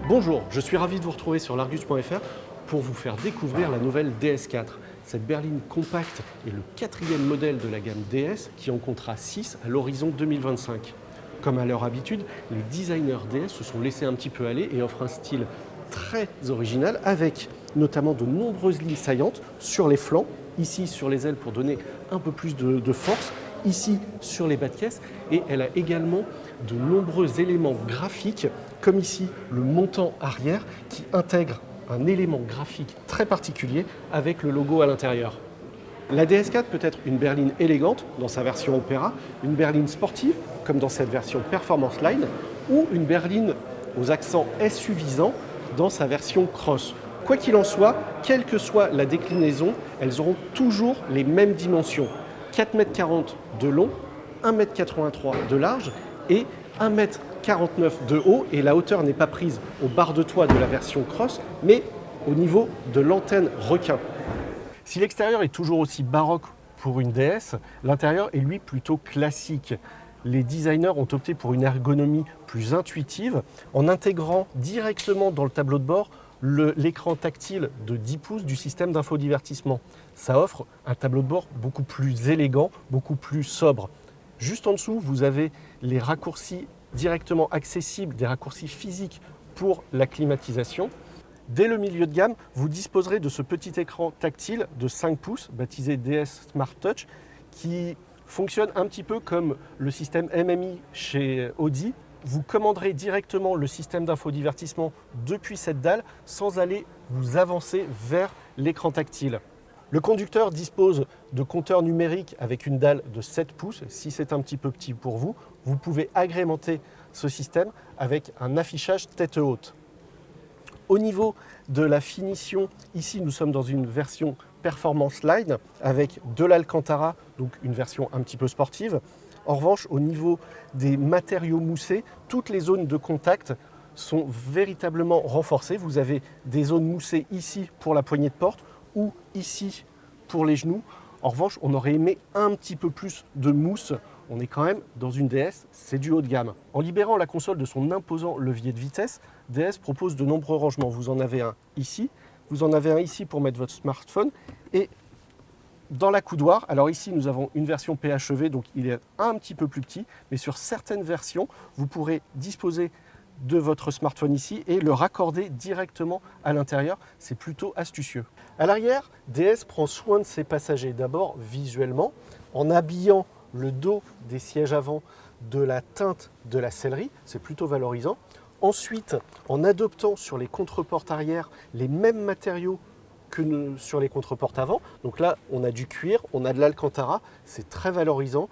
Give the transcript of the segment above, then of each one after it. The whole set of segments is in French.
Bonjour, je suis ravi de vous retrouver sur l'Argus.fr pour vous faire découvrir la nouvelle DS4. Cette berline compacte est le quatrième modèle de la gamme DS qui en comptera 6 à l'horizon 2025. Comme à leur habitude, les designers DS se sont laissés un petit peu aller et offrent un style très original avec notamment de nombreuses lignes saillantes sur les flancs, ici sur les ailes pour donner un peu plus de force, ici sur les bas de caisse, et elle a également de nombreux éléments graphiques comme ici le montant arrière qui intègre un élément graphique très particulier avec le logo à l'intérieur. La DS4 peut être une berline élégante dans sa version Opera, une berline sportive comme dans cette version Performance Line ou une berline aux accents SUVisants dans sa version Cross. Quoi qu'il en soit, quelle que soit la déclinaison, elles auront toujours les mêmes dimensions. 4,40 m de long, 1,83 m de large et 1,49 m de haut, et la hauteur n'est pas prise aux barres de toit de la version Cross, mais au niveau de l'antenne requin. Si l'extérieur est toujours aussi baroque pour une DS, l'intérieur est lui plutôt classique. Les designers ont opté pour une ergonomie plus intuitive en intégrant directement dans le tableau de bord l'écran tactile de 10 pouces du système d'infodivertissement. Ça offre un tableau de bord beaucoup plus élégant, beaucoup plus sobre. Juste en dessous, vous avez les raccourcis directement accessibles, des raccourcis physiques pour la climatisation. Dès le milieu de gamme, vous disposerez de ce petit écran tactile de 5 pouces, baptisé DS Smart Touch, qui fonctionne un petit peu comme le système MMI chez Audi. Vous commanderez directement le système d'infodivertissement depuis cette dalle sans aller vous avancer vers l'écran tactile. Le conducteur dispose de compteurs numériques avec une dalle de 7 pouces. Si c'est un petit peu petit pour vous, vous pouvez agrémenter ce système avec un affichage tête haute. Au niveau de la finition, ici nous sommes dans une version Performance Line avec de l'Alcantara, donc une version un petit peu sportive. En revanche, au niveau des matériaux moussés, toutes les zones de contact sont véritablement renforcées. Vous avez des zones moussées ici pour la poignée de porte ou ici pour les genoux. En revanche, on aurait aimé un petit peu plus de mousse. On est quand même dans une DS, c'est du haut de gamme. En libérant la console de son imposant levier de vitesse, DS propose de nombreux rangements. Vous en avez un ici, vous en avez un ici pour mettre votre smartphone et dans la coudoir, alors ici nous avons une version PHEV, donc il est un petit peu plus petit, mais sur certaines versions, vous pourrez disposer de votre smartphone ici et le raccorder directement à l'intérieur. C'est plutôt astucieux. À l'arrière, DS prend soin de ses passagers. D'abord visuellement, en habillant le dos des sièges avant de la teinte de la sellerie, c'est plutôt valorisant. Ensuite, en adoptant sur les contreportes arrière les mêmes matériaux que sur les contreportes avant. Donc là, on a du cuir, on a de l'Alcantara, c'est très valorisant.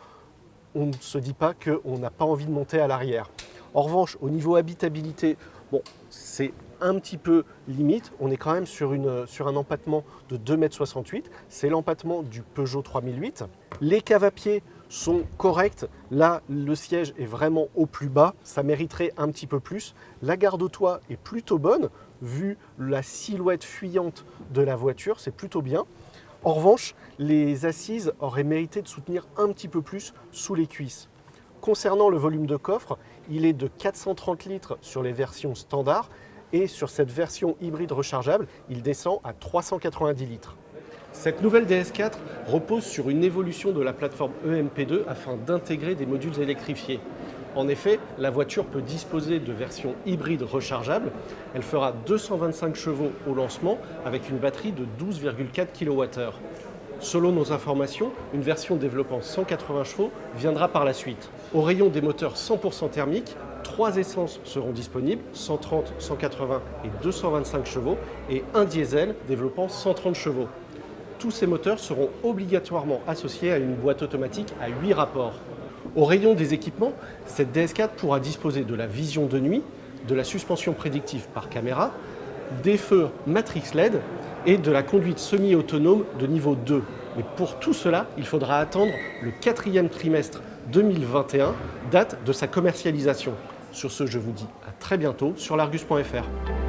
On ne se dit pas qu'on n'a pas envie de monter à l'arrière. En revanche, au niveau habitabilité, bon, c'est un petit peu limite. On est quand même sur un empattement de 2,68 m. C'est l'empattement du Peugeot 3008. Les cave-à-pieds sont corrects. Là, le siège est vraiment au plus bas. Ça mériterait un petit peu plus. La garde au toit est plutôt bonne. Vu la silhouette fuyante de la voiture, c'est plutôt bien. En revanche, les assises auraient mérité de soutenir un petit peu plus sous les cuisses. Concernant le volume de coffre, il est de 430 litres sur les versions standards et sur cette version hybride rechargeable, il descend à 390 litres. Cette nouvelle DS4 repose sur une évolution de la plateforme EMP2 afin d'intégrer des modules électrifiés. En effet, la voiture peut disposer de versions hybrides rechargeables. Elle fera 225 chevaux au lancement avec une batterie de 12,4 kWh. Selon nos informations, une version développant 180 chevaux viendra par la suite. Au rayon des moteurs 100% thermiques, 3 essences seront disponibles, 130, 180 et 225 chevaux, et un diesel développant 130 chevaux. Tous ces moteurs seront obligatoirement associés à une boîte automatique à 8 rapports. Au rayon des équipements, cette DS4 pourra disposer de la vision de nuit, de la suspension prédictive par caméra, des feux Matrix LED et de la conduite semi-autonome de niveau 2. Mais pour tout cela, il faudra attendre le 4e trimestre 2021, date de sa commercialisation. Sur ce, je vous dis à très bientôt sur l'Argus.fr.